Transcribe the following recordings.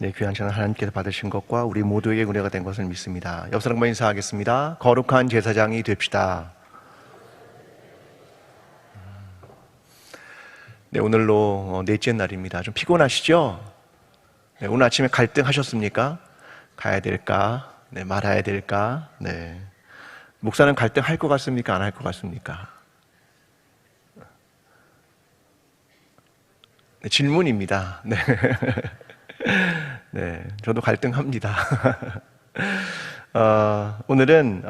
네, 귀한 시간 하나님께서 받으신 것과 우리 모두에게 은혜가 된 것을 믿습니다. 옆 사람과 인사하겠습니다. 거룩한 제사장이 됩시다. 네, 오늘로 넷째 날입니다. 좀 피곤하시죠? 네, 오늘 아침에 갈등하셨습니까? 가야 될까? 네, 말아야 될까? 네. 목사는 갈등할 것 같습니까? 안 할 것 같습니까? 네, 질문입니다. 네. 네, 저도 갈등합니다. 오늘은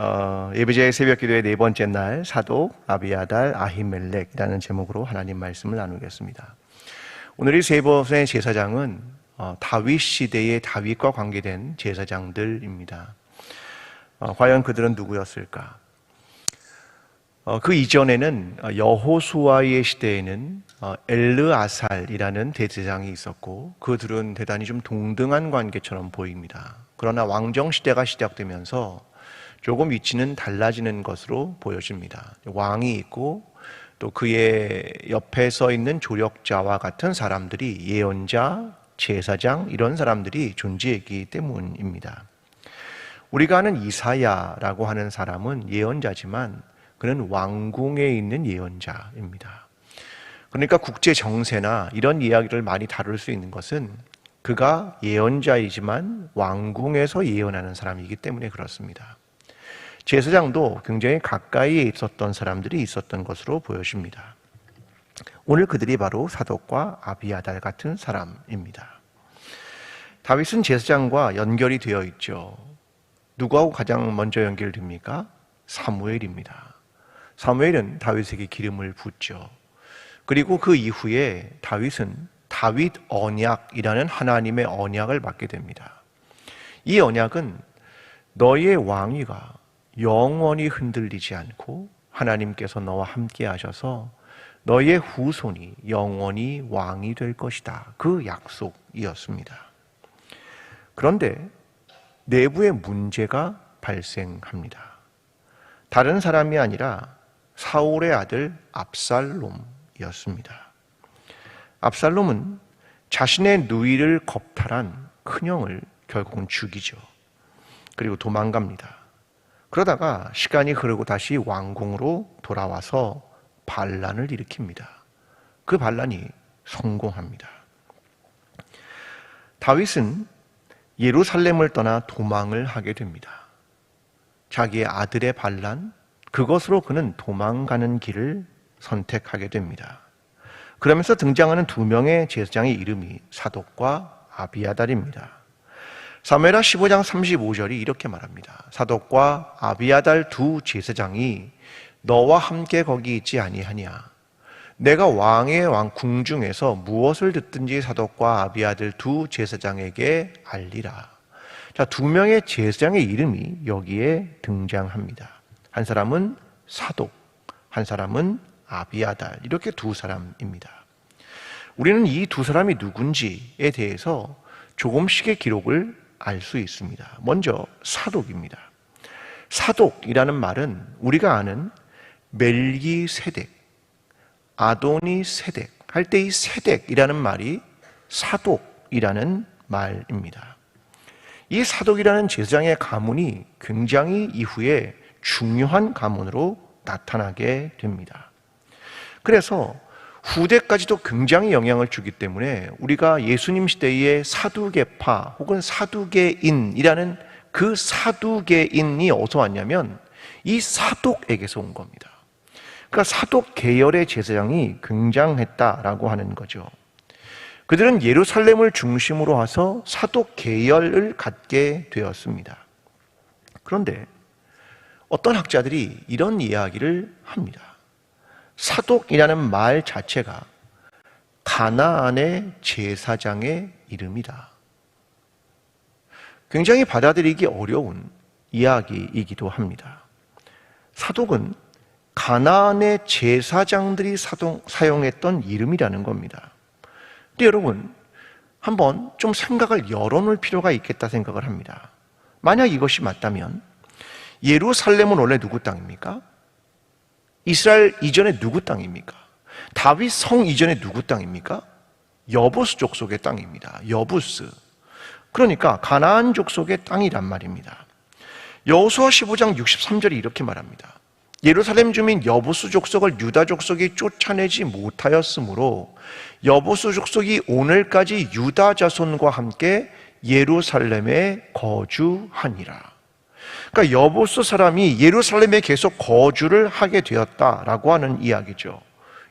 예배자의 새벽 기도의 네 번째 날 사독 아비아달 아히멜렉이라는 제목으로 하나님 말씀을 나누겠습니다. 오늘 이 세 번의 제사장은 다윗 시대의 다윗과 관계된 제사장들입니다. 과연 그들은 누구였을까? 그 이전에는 여호수아의 시대에는 엘르아살이라는 대제사장이 있었고 그들은 대단히 좀 동등한 관계처럼 보입니다. 그러나 왕정 시대가 시작되면서 조금 위치는 달라지는 것으로 보여집니다. 왕이 있고 또 그의 옆에 서 있는 조력자와 같은 사람들이 예언자, 제사장 이런 사람들이 존재했기 때문입니다. 우리가 아는 이사야라고 하는 사람은 예언자지만 그는 왕궁에 있는 예언자입니다. 그러니까 국제 정세나 이런 이야기를 많이 다룰 수 있는 것은 그가 예언자이지만 왕궁에서 예언하는 사람이기 때문에 그렇습니다. 제사장도 굉장히 가까이에 있었던 사람들이 있었던 것으로 보여집니다. 오늘 그들이 바로 사독과 아비아달 같은 사람입니다. 다윗은 제사장과 연결이 되어 있죠. 누구하고 가장 먼저 연결됩니까? 사무엘입니다. 사무엘은 다윗에게 기름을 붓죠. 그리고 그 이후에 다윗은 다윗 언약이라는 하나님의 언약을 받게 됩니다. 이 언약은 너의 왕위가 영원히 흔들리지 않고 하나님께서 너와 함께 하셔서 너의 후손이 영원히 왕이 될 것이다. 그 약속이었습니다. 그런데 내부에 문제가 발생합니다. 다른 사람이 아니라 사울의 아들 압살롬이었습니다. 압살롬은 자신의 누이를 겁탈한 큰형을 결국은 죽이죠. 그리고 도망갑니다. 그러다가 시간이 흐르고 다시 왕궁으로 돌아와서 반란을 일으킵니다. 그 반란이 성공합니다. 다윗은 예루살렘을 떠나 도망을 하게 됩니다. 자기의 아들의 반란, 그것으로 그는 도망가는 길을 선택하게 됩니다. 그러면서 등장하는 두 명의 제사장의 이름이 사독과 아비아달입니다. 사무엘하 15장 35절이 이렇게 말합니다. 사독과 아비아달 두 제사장이 너와 함께 거기 있지 아니하냐? 내가 왕의 왕궁 중에서 무엇을 듣든지 사독과 아비아달 두 제사장에게 알리라. 자, 두 명의 제사장의 이름이 여기에 등장합니다. 한 사람은 사독, 한 사람은 아비아달, 이렇게 두 사람입니다. 우리는 이 두 사람이 누군지에 대해서 조금씩의 기록을 알 수 있습니다. 먼저 사독입니다. 사독이라는 말은 우리가 아는 멜기세덱, 아도니세덱 할 때 이 세덱이라는 말이 사독이라는 말입니다. 이 사독이라는 제사장의 가문이 굉장히 이후에 중요한 가문으로 나타나게 됩니다. 그래서 후대까지도 굉장히 영향을 주기 때문에 우리가 예수님 시대의 사두개파 혹은 사두개인이라는 그 사두개인이 어디서 왔냐면 이 사독에게서 온 겁니다. 그러니까 사독 계열의 제사장이 굉장했다라고 하는 거죠. 그들은 예루살렘을 중심으로 해서 사독 계열을 갖게 되었습니다. 그런데 어떤 학자들이 이런 이야기를 합니다. 사독이라는 말 자체가 가나안의 제사장의 이름이다. 굉장히 받아들이기 어려운 이야기이기도 합니다. 사독은 가나안의 제사장들이 사용했던 이름이라는 겁니다. 근데 여러분, 한번 좀 생각을 열어놓을 필요가 있겠다 생각을 합니다. 만약 이것이 맞다면 예루살렘은 원래 누구 땅입니까? 이스라엘 이전에 누구 땅입니까? 다윗 성 이전에 누구 땅입니까? 여부스 족속의 땅입니다. 여부스. 그러니까 가나안 족속의 땅이란 말입니다. 여호수아 15장 63절이 이렇게 말합니다. 예루살렘 주민 여부수 족속을 유다 족속이 쫓아내지 못하였으므로 여부수 족속이 오늘까지 유다 자손과 함께 예루살렘에 거주하니라. 그러니까 여부수 사람이 예루살렘에 계속 거주를 하게 되었다라고 하는 이야기죠.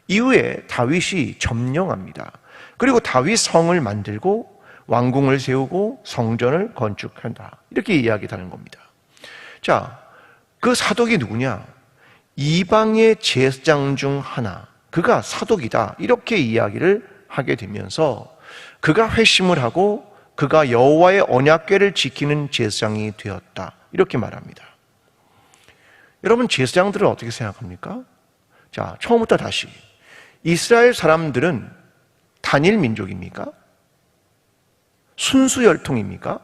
이후에 다윗이 점령합니다. 그리고 다윗 성을 만들고 왕궁을 세우고 성전을 건축한다. 이렇게 이야기하는 겁니다. 자, 그 사독이 누구냐? 이방의 제사장 중 하나, 그가 사독이다. 이렇게 이야기를 하게 되면서 그가 회심을 하고 그가 여호와의 언약궤를 지키는 제사장이 되었다. 이렇게 말합니다. 여러분, 제사장들은 어떻게 생각합니까? 자, 처음부터 다시. 이스라엘 사람들은 단일 민족입니까? 순수 혈통입니까?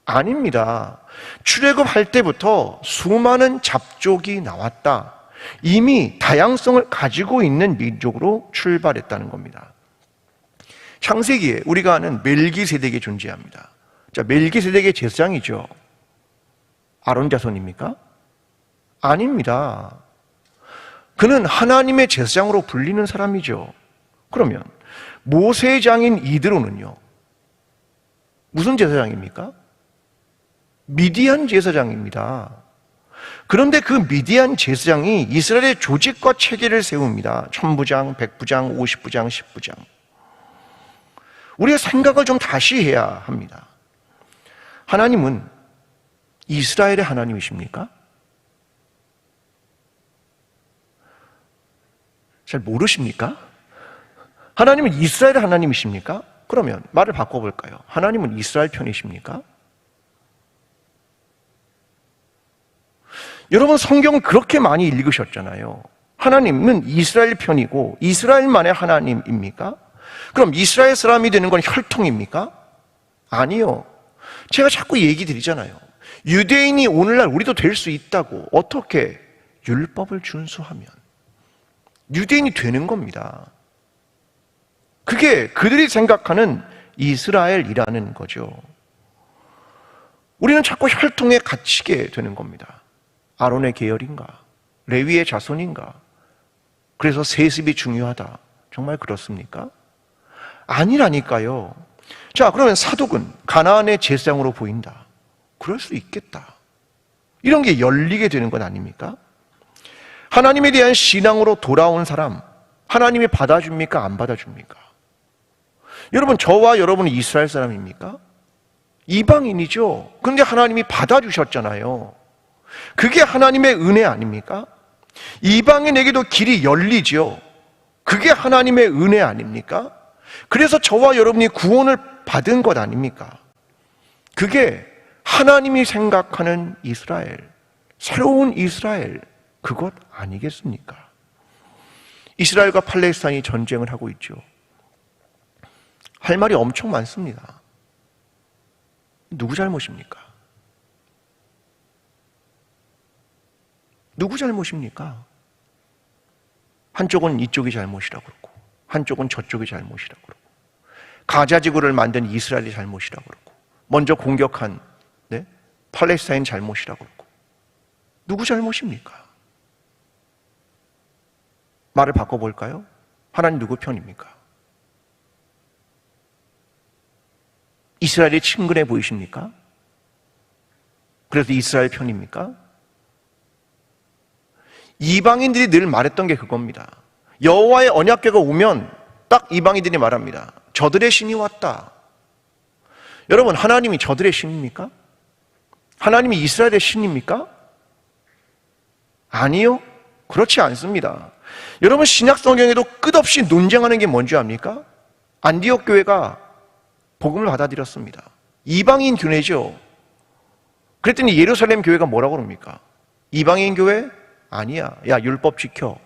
아닙니다. 출애굽할 때부터 수많은 잡족이 나왔다. 이미 다양성을 가지고 있는 민족으로 출발했다는 겁니다. 창세기에 우리가 아는 멜기세덱이 존재합니다. 자, 멜기세덱의 제사장이죠. 아론 자손입니까? 아닙니다. 그는 하나님의 제사장으로 불리는 사람이죠. 그러면 모세장인 이드로는요, 무슨 제사장입니까? 미디안 제사장입니다. 그런데 그 미디안 제사장이 이스라엘의 조직과 체계를 세웁니다. 1000부장, 100부장, 50부장, 10부장. 우리가 생각을 좀 다시 해야 합니다. 하나님은 이스라엘의 하나님이십니까? 잘 모르십니까? 하나님은 이스라엘의 하나님이십니까? 그러면 말을 바꿔볼까요? 하나님은 이스라엘 편이십니까? 여러분, 성경을 그렇게 많이 읽으셨잖아요. 하나님은 이스라엘 편이고 이스라엘만의 하나님입니까? 그럼 이스라엘 사람이 되는 건 혈통입니까? 아니요. 제가 자꾸 얘기 드리잖아요. 유대인이 오늘날 우리도 될 수 있다고. 어떻게? 율법을 준수하면 유대인이 되는 겁니다. 그게 그들이 생각하는 이스라엘이라는 거죠. 우리는 자꾸 혈통에 갇히게 되는 겁니다. 아론의 계열인가? 레위의 자손인가? 그래서 세습이 중요하다. 정말 그렇습니까? 아니라니까요. 자, 그러면 사독은 가나안의 제사장으로 보인다. 그럴 수 있겠다. 이런 게 열리게 되는 것 아닙니까? 하나님에 대한 신앙으로 돌아온 사람, 하나님이 받아줍니까? 안 받아줍니까? 여러분, 저와 여러분은 이스라엘 사람입니까? 이방인이죠. 그런데 하나님이 받아주셨잖아요. 그게 하나님의 은혜 아닙니까? 이방인에게도 길이 열리죠. 그게 하나님의 은혜 아닙니까? 그래서 저와 여러분이 구원을 받은 것 아닙니까? 그게 하나님이 생각하는 이스라엘, 새로운 이스라엘, 그것 아니겠습니까? 이스라엘과 팔레스타인이 전쟁을 하고 있죠. 할 말이 엄청 많습니다. 누구 잘못입니까? 누구 잘못입니까? 한쪽은 이쪽이 잘못이라고 그러고 한쪽은 저쪽이 잘못이라고 그러고 가자지구를 만든 이스라엘이 잘못이라고 그러고 먼저 공격한 팔레스타인 잘못이라고 그러고 누구 잘못입니까? 말을 바꿔볼까요? 하나님 누구 편입니까? 이스라엘이 친근해 보이십니까? 그래서 이스라엘 편입니까? 이방인들이 늘 말했던 게 그겁니다. 여호와의 언약궤가 오면 딱 이방인들이 말합니다. 저들의 신이 왔다. 여러분, 하나님이 저들의 신입니까? 하나님이 이스라엘의 신입니까? 아니요. 그렇지 않습니다. 여러분, 신약 성경에도 끝없이 논쟁하는 게 뭔지 압니까? 안디옥 교회가 복음을 받아들였습니다. 이방인 교회죠. 그랬더니 예루살렘 교회가 뭐라고 그럽니까? 이방인 교회? 아니야. 야, 율법 지켜.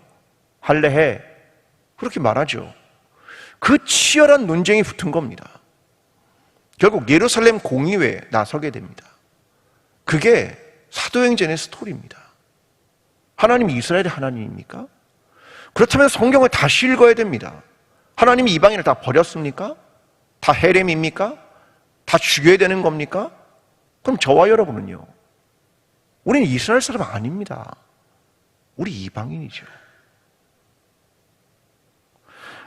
할례해. 그렇게 말하죠. 그 치열한 논쟁이 붙은 겁니다. 결국 예루살렘 공의회에 나서게 됩니다. 그게 사도행전의 스토리입니다. 하나님이 이스라엘의 하나님입니까? 그렇다면 성경을 다시 읽어야 됩니다. 하나님이 이방인을 다 버렸습니까? 다 헤렘입니까? 다 죽여야 되는 겁니까? 그럼 저와 여러분은요? 우리는 이스라엘 사람 아닙니다. 우리 이방인이죠.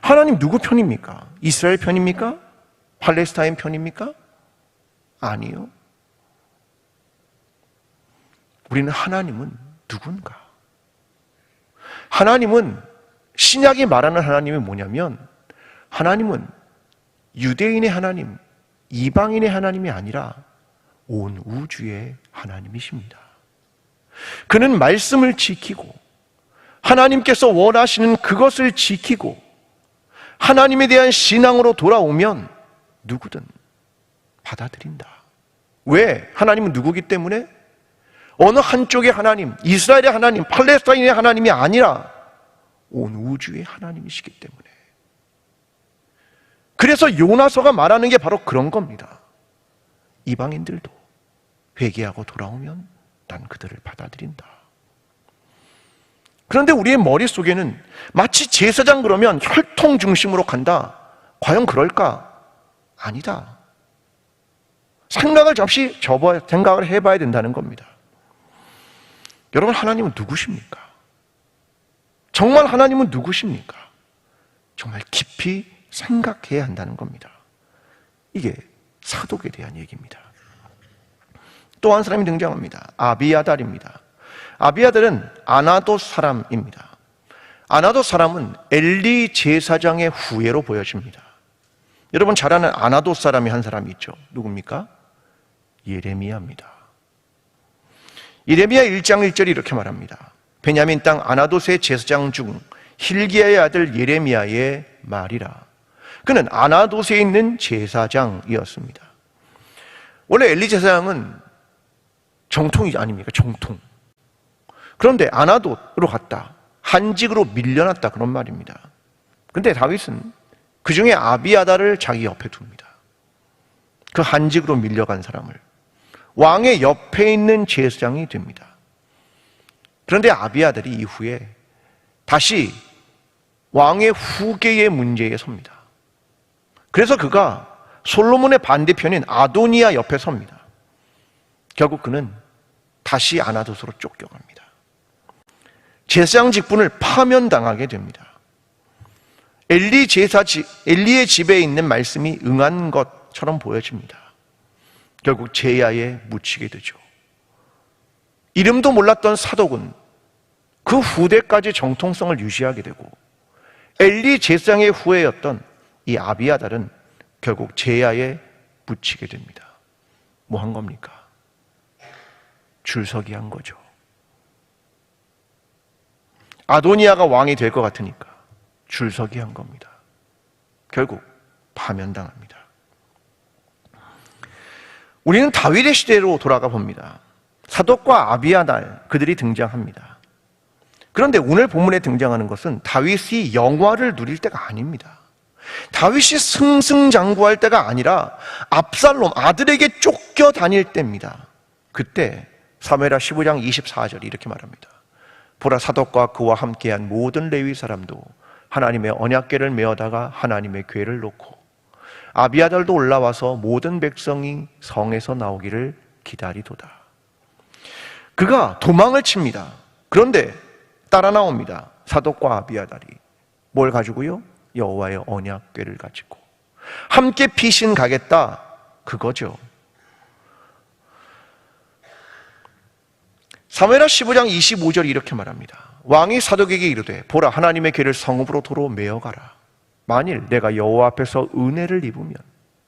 하나님 누구 편입니까? 이스라엘 편입니까? 팔레스타인 편입니까? 아니요. 우리는 하나님은 누군가? 하나님은, 신약이 말하는 하나님이 뭐냐면, 하나님은 유대인의 하나님, 이방인의 하나님이 아니라 온 우주의 하나님이십니다. 그는 말씀을 지키고 하나님께서 원하시는 그것을 지키고 하나님에 대한 신앙으로 돌아오면 누구든 받아들인다. 왜? 하나님은 누구기 때문에? 어느 한쪽의 하나님, 이스라엘의 하나님, 팔레스타인의 하나님이 아니라 온 우주의 하나님이시기 때문에. 그래서 요나서가 말하는 게 바로 그런 겁니다. 이방인들도 회개하고 돌아오면 난 그들을 받아들인다. 그런데 우리의 머릿속에는 마치 제사장 그러면 혈통 중심으로 간다. 과연 그럴까? 아니다. 생각을 잠시 생각을 해봐야 된다는 겁니다. 여러분, 하나님은 누구십니까? 정말 하나님은 누구십니까? 정말 깊이 생각해야 한다는 겁니다. 이게 사독에 대한 얘기입니다. 또 한 사람이 등장합니다. 아비아달입니다. 아비아달은 아나돗 사람입니다. 아나돗 사람은 엘리 제사장의 후예로 보여집니다. 여러분 잘 아는 아나돗 사람이 한 사람이 있죠. 누굽니까? 예레미야입니다. 예레미야 1장 1절이 이렇게 말합니다. 베냐민 땅 아나돗의 제사장 중 hil기야의 아들 예레미야의 말이라. 그는 아나돗에 있는 제사장이었습니다. 원래 엘리 제사장은 정통이 아닙니까? 정통. 그런데 아나돗으로 갔다. 한직으로 밀려났다. 그런 말입니다. 그런데 다윗은 그 중에 아비아달을 자기 옆에 둡니다. 그 한직으로 밀려간 사람을. 왕의 옆에 있는 제사장이 됩니다. 그런데 아비아달이 이후에 다시 왕의 후계의 문제에 섭니다. 그래서 그가 솔로몬의 반대편인 아도니아 옆에 섭니다. 결국 그는 다시 아나돗으로 쫓겨갑니다. 제사장 직분을 파면당하게 됩니다. 엘리의 집에 있는 말씀이 응한 것처럼 보여집니다. 결국 제야에 묻히게 되죠. 이름도 몰랐던 사독은 그 후대까지 정통성을 유지하게 되고 엘리 제사장의 후예였던 이 아비아달은 결국 제야에 묻히게 됩니다. 뭐 한 겁니까? 줄서기 한 거죠. 아도니아가 왕이 될 것 같으니까 줄서기 한 겁니다. 결국 파면당합니다. 우리는 다윗의 시대로 돌아가 봅니다. 사독과 아비아달, 그들이 등장합니다. 그런데 오늘 본문에 등장하는 것은 다윗이 영화를 누릴 때가 아닙니다. 다윗이 승승장구할 때가 아니라 압살롬 아들에게 쫓겨 다닐 때입니다. 그때 사무엘하 15장 24절이 이렇게 말합니다. 보라, 사독과 그와 함께한 모든 레위 사람도 하나님의 언약궤를 메어다가 하나님의 궤를 놓고 아비아달도 올라와서 모든 백성이 성에서 나오기를 기다리도다. 그가 도망을 칩니다. 그런데 따라 나옵니다. 사독과 아비아달이 뭘 가지고요? 여호와의 언약궤를 가지고 함께 피신 가겠다, 그거죠. 사무엘하 15장 25절이 이렇게 말합니다. 왕이 사독에게 이르되 보라, 하나님의 궤를 성읍으로 도로 메어가라. 만일 내가 여호와 앞에서 은혜를 입으면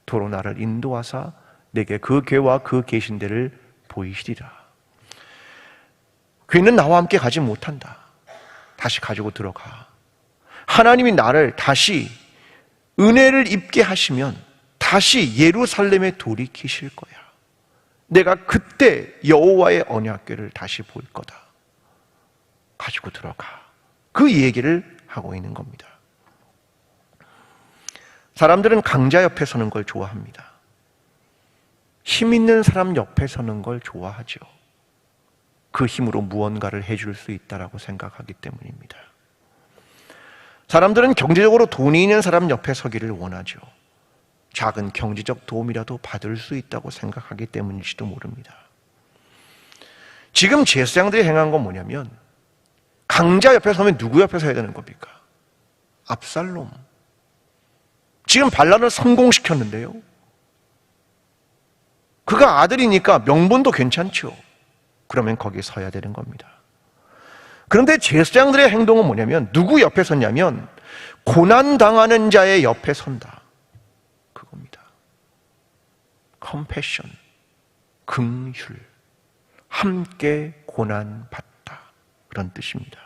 도로 나를 인도하사 내게 그 궤와 그 계신 데를 보이시리라. 궤는 나와 함께 가지 못한다. 다시 가지고 들어가. 하나님이 나를 다시 은혜를 입게 하시면 다시 예루살렘에 돌이키실 거야. 내가 그때 여호와의 언약궤를 다시 볼 거다. 가지고 들어가. 그 얘기를 하고 있는 겁니다. 사람들은 강자 옆에 서는 걸 좋아합니다. 힘 있는 사람 옆에 서는 걸 좋아하죠. 그 힘으로 무언가를 해줄 수 있다라고 생각하기 때문입니다. 사람들은 경제적으로 돈이 있는 사람 옆에 서기를 원하죠. 작은 경제적 도움이라도 받을 수 있다고 생각하기 때문일지도 모릅니다. 지금 제사장들이 행한 건 뭐냐면 강자 옆에 서면 누구 옆에 서야 되는 겁니까? 압살롬. 지금 반란을 성공시켰는데요. 그가 아들이니까 명분도 괜찮죠. 그러면 거기에 서야 되는 겁니다. 그런데 제사장들의 행동은 뭐냐면 누구 옆에 섰냐면 고난당하는 자의 옆에 선다. 그겁니다. 컴패션, 긍휼, 함께 고난받다. 그런 뜻입니다.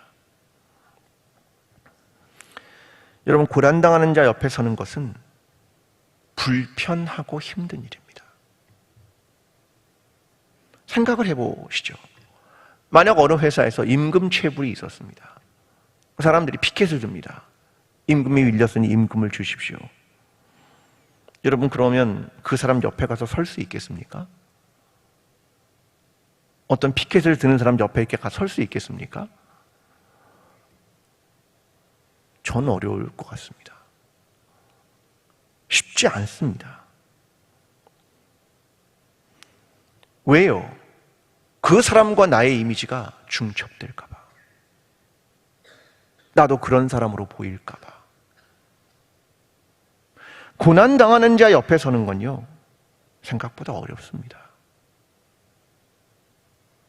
여러분, 고난당하는 자 옆에 서는 것은 불편하고 힘든 일입니다. 생각을 해보시죠. 만약 어느 회사에서 임금 체불이 있었습니다. 사람들이 피켓을 듭니다. 임금이 밀렸으니 임금을 주십시오. 여러분, 그러면 그 사람 옆에 가서 설 수 있겠습니까? 어떤 피켓을 드는 사람 옆에 이렇게 가서 설 수 있겠습니까? 전 어려울 것 같습니다. 쉽지 않습니다. 왜요? 그 사람과 나의 이미지가 중첩될까 봐. 나도 그런 사람으로 보일까 봐. 고난당하는 자 옆에 서는 건요, 생각보다 어렵습니다.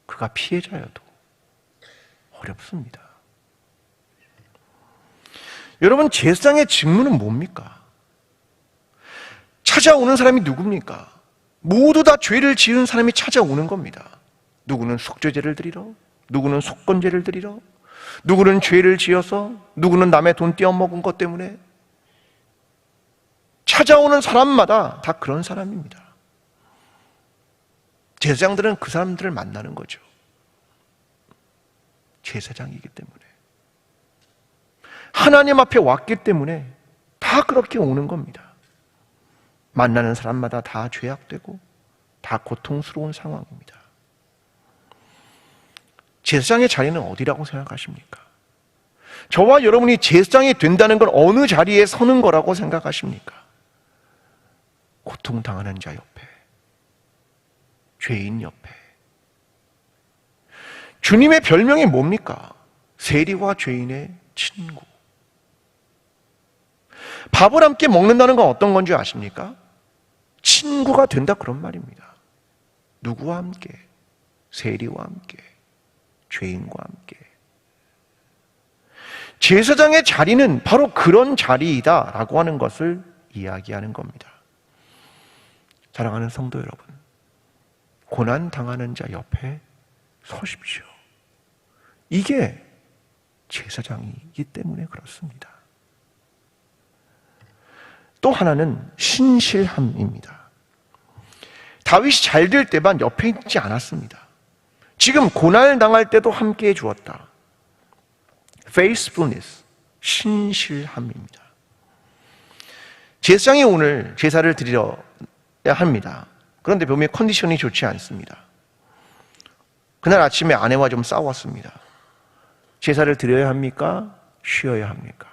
그가 피해자여도 어렵습니다. 여러분, 제사장의 직무는 뭡니까? 찾아오는 사람이 누굽니까? 모두 다 죄를 지은 사람이 찾아오는 겁니다. 누구는 속죄제를 드리러, 누구는 속건제를 드리러, 누구는 죄를 지어서, 누구는 남의 돈 떼어먹은 것 때문에. 찾아오는 사람마다 다 그런 사람입니다. 제사장들은 그 사람들을 만나는 거죠. 제사장이기 때문에. 하나님 앞에 왔기 때문에 다 그렇게 오는 겁니다. 만나는 사람마다 다 죄악되고 다 고통스러운 상황입니다. 제사장의 자리는 어디라고 생각하십니까? 저와 여러분이 제사장이 된다는 건 어느 자리에 서는 거라고 생각하십니까? 고통당하는 자 옆에, 죄인 옆에. 주님의 별명이 뭡니까? 세리와 죄인의 친구. 밥을 함께 먹는다는 건 어떤 건지 아십니까? 친구가 된다, 그런 말입니다. 누구와 함께? 세리와 함께, 죄인과 함께. 제사장의 자리는 바로 그런 자리이다라고 하는 것을 이야기하는 겁니다. 사랑하는 성도 여러분, 고난당하는 자 옆에 서십시오. 이게 제사장이기 때문에 그렇습니다. 또 하나는 신실함입니다. 다윗이 잘 될 때만 옆에 있지 않았습니다. 지금 고난을 당할 때도 함께 해 주었다. faithfulness, 신실함입니다. 제사장이 오늘 제사를 드려야 합니다. 그런데 몸의 컨디션이 좋지 않습니다. 그날 아침에 아내와 좀 싸웠습니다. 제사를 드려야 합니까? 쉬어야 합니까?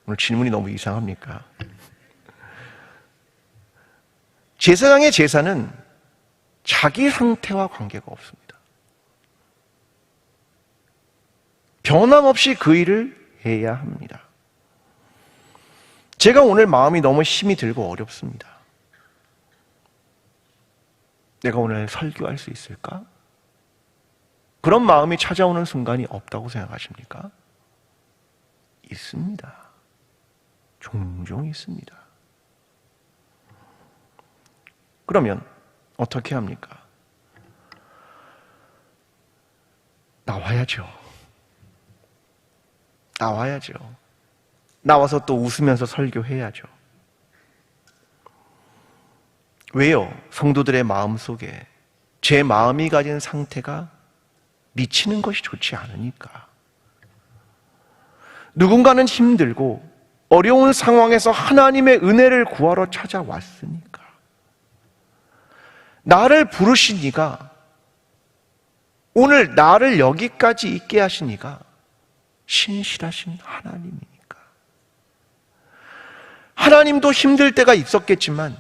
오늘 질문이 너무 이상합니까? 제사장의 제사는 자기 상태와 관계가 없습니다. 변함없이 그 일을 해야 합니다. 제가 오늘 마음이 너무 힘이 들고 어렵습니다. 내가 오늘 설교할 수 있을까? 그런 마음이 찾아오는 순간이 없다고 생각하십니까? 있습니다. 종종 있습니다. 그러면 어떻게 합니까? 나와야죠. 나와야죠. 나와서 또 웃으면서 설교해야죠. 왜요? 성도들의 마음 속에 제 마음이 가진 상태가 미치는 것이 좋지 않으니까. 누군가는 힘들고 어려운 상황에서 하나님의 은혜를 구하러 찾아왔으니까. 나를 부르신 이가, 오늘 나를 여기까지 있게 하신 이가 신실하신 하나님이니까. 하나님도 힘들 때가 있었겠지만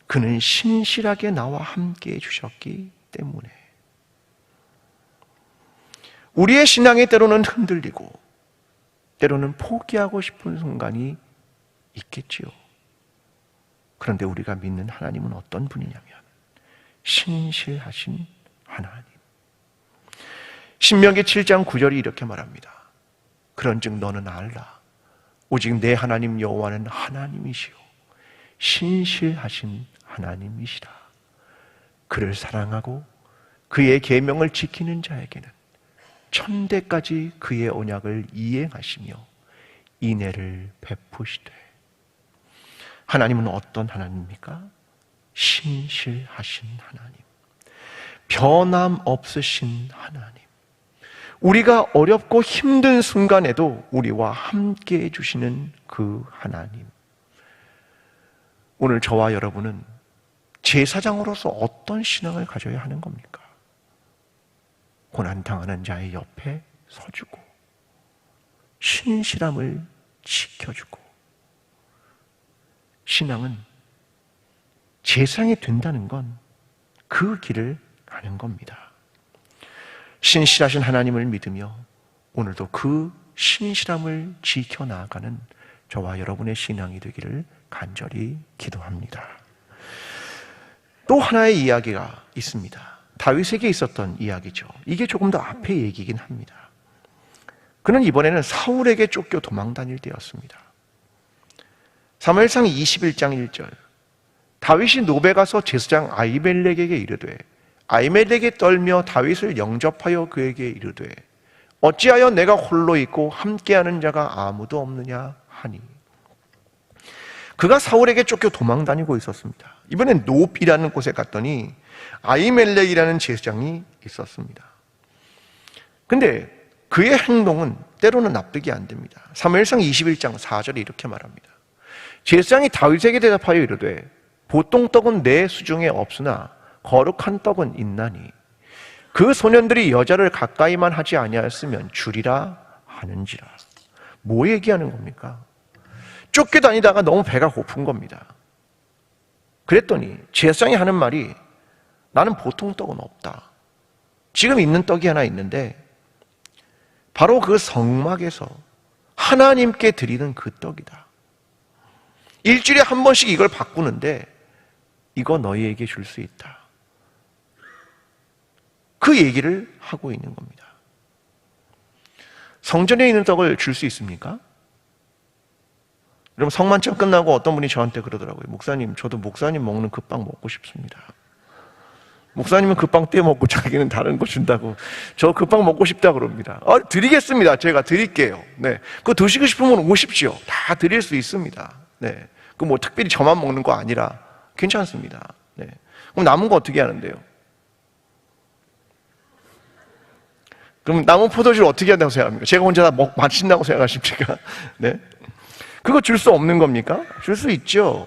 그는 신실하게 나와 함께 해주셨기 때문에 우리의 신앙이 때로는 흔들리고 때로는 포기하고 싶은 순간이 있겠지요. 그런데 우리가 믿는 하나님은 어떤 분이냐면 신실하신 하나님. 신명기 7장 9절이 이렇게 말합니다. 그런즉 너는 알라. 오직 내 하나님 여호와는 하나님이시요 신실하신 하나님이시라. 그를 사랑하고 그의 계명을 지키는 자에게는 천대까지 그의 언약을 이행하시며 인애를 베푸시되. 하나님은 어떤 하나님입니까? 신실하신 하나님, 변함없으신 하나님, 우리가 어렵고 힘든 순간에도 우리와 함께 해주시는 그 하나님. 오늘 저와 여러분은 제사장으로서 어떤 신앙을 가져야 하는 겁니까? 고난당하는 자의 옆에 서주고 신실함을 지켜주고. 신앙은 제사장이 된다는 건 그 길을 가는 겁니다. 신실하신 하나님을 믿으며 오늘도 그 신실함을 지켜나가는 저와 여러분의 신앙이 되기를 간절히 기도합니다. 또 하나의 이야기가 있습니다. 다윗에게 있었던 이야기죠. 이게 조금 더 앞의 얘기이긴 합니다. 그는 이번에는 사울에게 쫓겨 도망 다닐 때였습니다. 사무엘상 21장 1절, 다윗이 노베 가서 제사장 아히멜렉에게 이르되 아히멜렉이 떨며 다윗을 영접하여 그에게 이르되 어찌하여 내가 홀로 있고 함께하는 자가 아무도 없느냐 하니. 그가 사울에게 쫓겨 도망 다니고 있었습니다. 이번엔 노비라는 곳에 갔더니 아히멜렉이라는 제사장이 있었습니다. 근데 그의 행동은 때로는 납득이 안 됩니다. 사무엘상 21장 4절에 이렇게 말합니다. 제사장이 다윗에게 대답하여 이르되 보통 떡은 내 수중에 없으나 거룩한 떡은 있나니 그 소년들이 여자를 가까이만 하지 아니하였으면 주리라 하는지라. 뭐 얘기하는 겁니까? 쫓겨다니다가 너무 배가 고픈 겁니다. 그랬더니 제사장이 하는 말이 나는 보통 떡은 없다. 지금 있는 떡이 하나 있는데 바로 그 성막에서 하나님께 드리는 그 떡이다. 일주일에 한 번씩 이걸 바꾸는데 이거 너희에게 줄 수 있다. 그 얘기를 하고 있는 겁니다. 성전에 있는 떡을 줄 수 있습니까? 여러분, 성만찬 끝나고 어떤 분이 저한테 그러더라고요. 목사님, 저도 목사님 먹는 그 빵 먹고 싶습니다. 목사님은 그 빵 떼먹고 자기는 다른 거 준다고. 저 그 빵 먹고 싶다 그럽니다. 드리겠습니다. 제가 드릴게요. 네. 그거 드시고 싶으면 오십시오. 다 드릴 수 있습니다. 네. 그 뭐 특별히 저만 먹는 거 아니라 괜찮습니다. 네. 그럼 남은 거 어떻게 하는데요? 그럼 남은 포도주를 어떻게 한다고 생각합니까? 제가 혼자 다 마신다고 생각하십니까? 네. 그거 줄 수 없는 겁니까? 줄 수 있죠.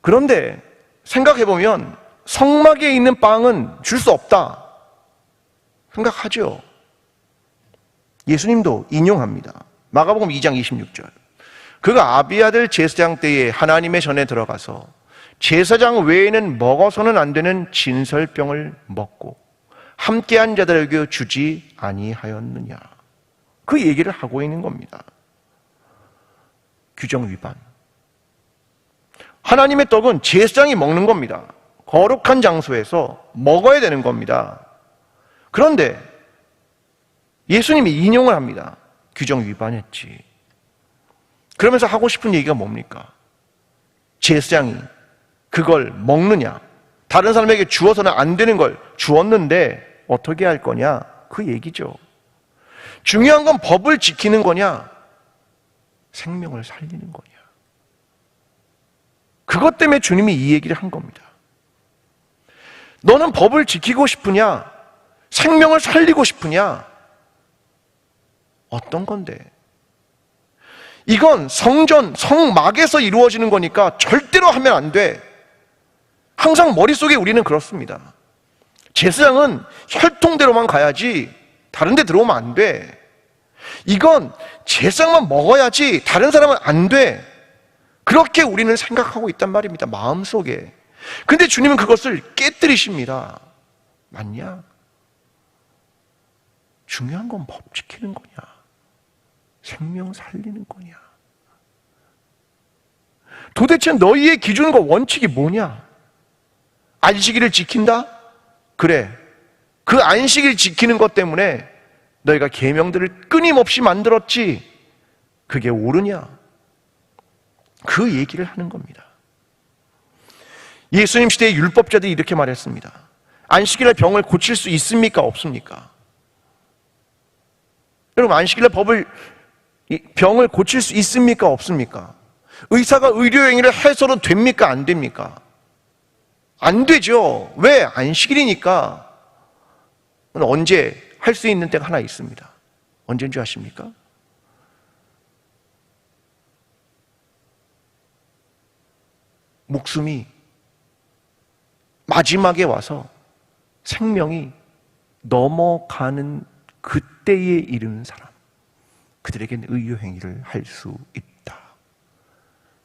그런데 생각해보면 성막에 있는 빵은 줄 수 없다 생각하죠. 예수님도 인용합니다. 마가복음 2장 26절. 그가 아비아들 제사장 때에 하나님의 전에 들어가서 제사장 외에는 먹어서는 안 되는 진설병을 먹고 함께한 자들에게 주지 아니하였느냐. 그 얘기를 하고 있는 겁니다. 규정 위반. 하나님의 떡은 제사장이 먹는 겁니다. 거룩한 장소에서 먹어야 되는 겁니다. 그런데 예수님이 인용을 합니다. 규정 위반했지. 그러면서 하고 싶은 얘기가 뭡니까? 제사장이 그걸 먹느냐, 다른 사람에게 주어서는 안 되는 걸 주었는데 어떻게 할 거냐, 그 얘기죠. 중요한 건 법을 지키는 거냐, 생명을 살리는 거냐. 그것 때문에 주님이 이 얘기를 한 겁니다. 너는 법을 지키고 싶으냐, 생명을 살리고 싶으냐, 어떤 건데? 이건 성전, 성막에서 이루어지는 거니까 절대로 하면 안 돼. 항상 머릿속에 우리는 그렇습니다. 제사장은 혈통대로만 가야지 다른 데 들어오면 안 돼. 이건 제사장만 먹어야지 다른 사람은 안 돼. 그렇게 우리는 생각하고 있단 말입니다. 마음속에. 근데 주님은 그것을 깨뜨리십니다. 맞냐? 중요한 건 법 지키는 거냐? 생명 살리는 거냐? 도대체 너희의 기준과 원칙이 뭐냐? 안식일을 지킨다? 그래. 그 안식일 지키는 것 때문에 너희가 계명들을 끊임없이 만들었지. 그게 옳으냐? 그 얘기를 하는 겁니다. 예수님 시대의 율법자들이 이렇게 말했습니다. 안식일날 병을 고칠 수 있습니까? 없습니까? 여러분, 안식일날 병을 고칠 수 있습니까? 없습니까? 의사가 의료행위를 해서도 됩니까? 안 됩니까? 안 되죠. 왜? 안식일이니까. 언제 할 수 있는 때가 하나 있습니다. 언제인 줄 아십니까? 목숨이 마지막에 와서 생명이 넘어가는 그때에 이르는 사람, 그들에게는 의료행위를 할 수 있다.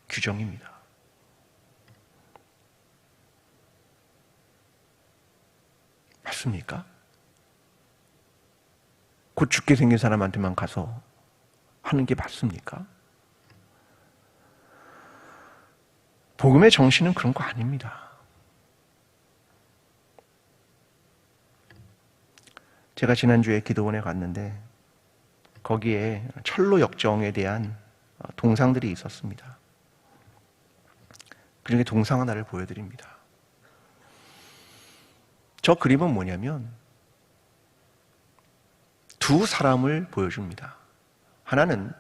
규정입니다. 맞습니까? 곧 죽게 생긴 사람한테만 가서 하는 게 맞습니까? 복음의 정신은 그런 거 아닙니다. 제가 지난주에 기도원에 갔는데 거기에 철로 역정에 대한 동상들이 있었습니다. 그중에 동상 하나를 보여드립니다. 저 그림은 뭐냐면 두 사람을 보여줍니다. 하나는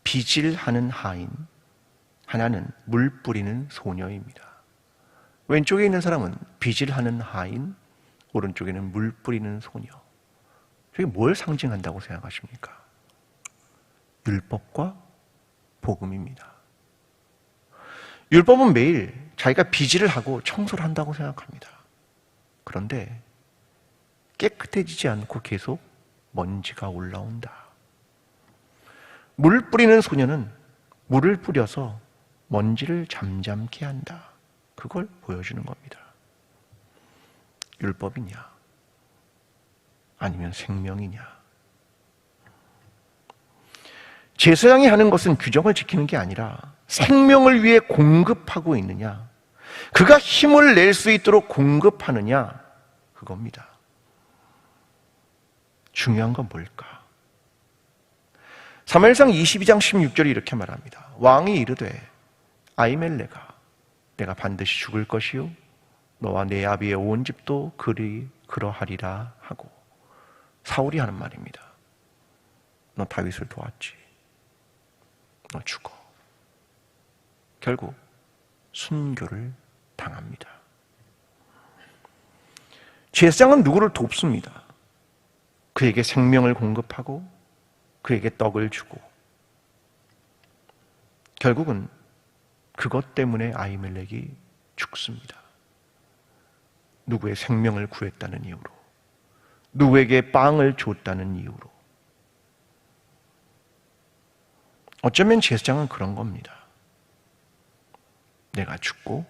빚을 하인, 하나는 물 뿌리는 소녀입니다. 왼쪽에 있는 사람은 빚을 하는 하인, 오른쪽에는 물 뿌리는 소녀. 저게 뭘 상징한다고 생각하십니까? 율법과 복음입니다. 율법은 매일 자기가 빚을 하고 청소를 한다고 생각합니다. 그런데 깨끗해지지 않고 계속 먼지가 올라온다. 물 뿌리는 소녀는 물을 뿌려서 먼지를 잠잠케 한다. 그걸 보여주는 겁니다. 율법이냐? 아니면 생명이냐? 제사장이 하는 것은 규정을 지키는 게 아니라 생명을 위해 공급하고 있느냐, 그가 힘을 낼 수 있도록 공급하느냐, 그겁니다. 중요한 건 뭘까? 사무엘상 22장 16절이 이렇게 말합니다. 왕이 이르되 아히멜렉아, 내가 반드시 죽을 것이요 너와 내 아비의 온 집도 그러하리라 하고, 사울이 하는 말입니다. 너 다윗을 도왔지. 너 죽어. 결국 순교를 당합니다. 제사장은 누구를 돕습니다. 그에게 생명을 공급하고 그에게 떡을 주고, 결국은 그것 때문에 아히멜렉이 죽습니다. 누구의 생명을 구했다는 이유로, 누구에게 빵을 줬다는 이유로. 어쩌면 제사장은 그런 겁니다. 내가 죽고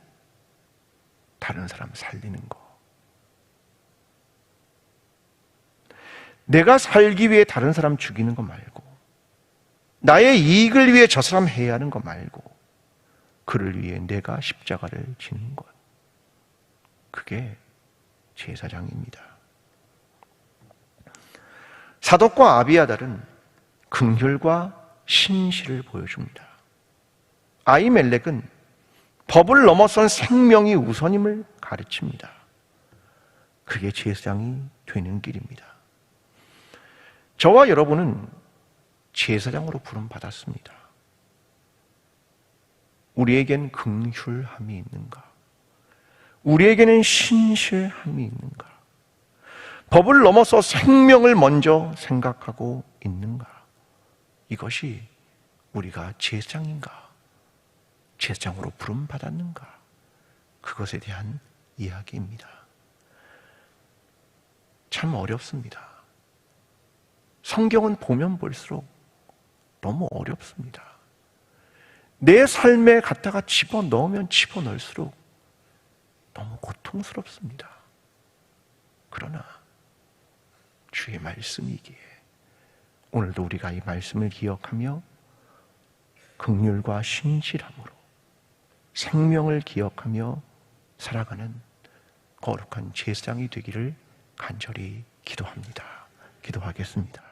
다른 사람 살리는 거. 내가 살기 위해 다른 사람 죽이는 거 말고, 나의 이익을 위해 저 사람 해야 하는 거 말고, 그를 위해 내가 십자가를 지는 것. 그게 제사장입니다. 사독과 아비아달은 긍휼과 신실을 보여줍니다. 아히멜렉은 법을 넘어선 생명이 우선임을 가르칩니다. 그게 제사장이 되는 길입니다. 저와 여러분은 제사장으로 부름받았습니다. 우리에겐 긍휼함이 있는가? 우리에게는 신실함이 있는가? 법을 넘어서 생명을 먼저 생각하고 있는가? 이것이 우리가 제사장인가? 제사장으로 부름받았는가? 그것에 대한 이야기입니다. 참 어렵습니다. 성경은 보면 볼수록 너무 어렵습니다. 내 삶에 갖다가 집어넣으면 집어넣을수록 너무 고통스럽습니다. 그러나 주의 말씀이기에 오늘도 우리가 이 말씀을 기억하며 긍휼과 신실함으로 생명을 기억하며 살아가는 거룩한 제사장이 되기를 간절히 기도합니다. 기도하겠습니다.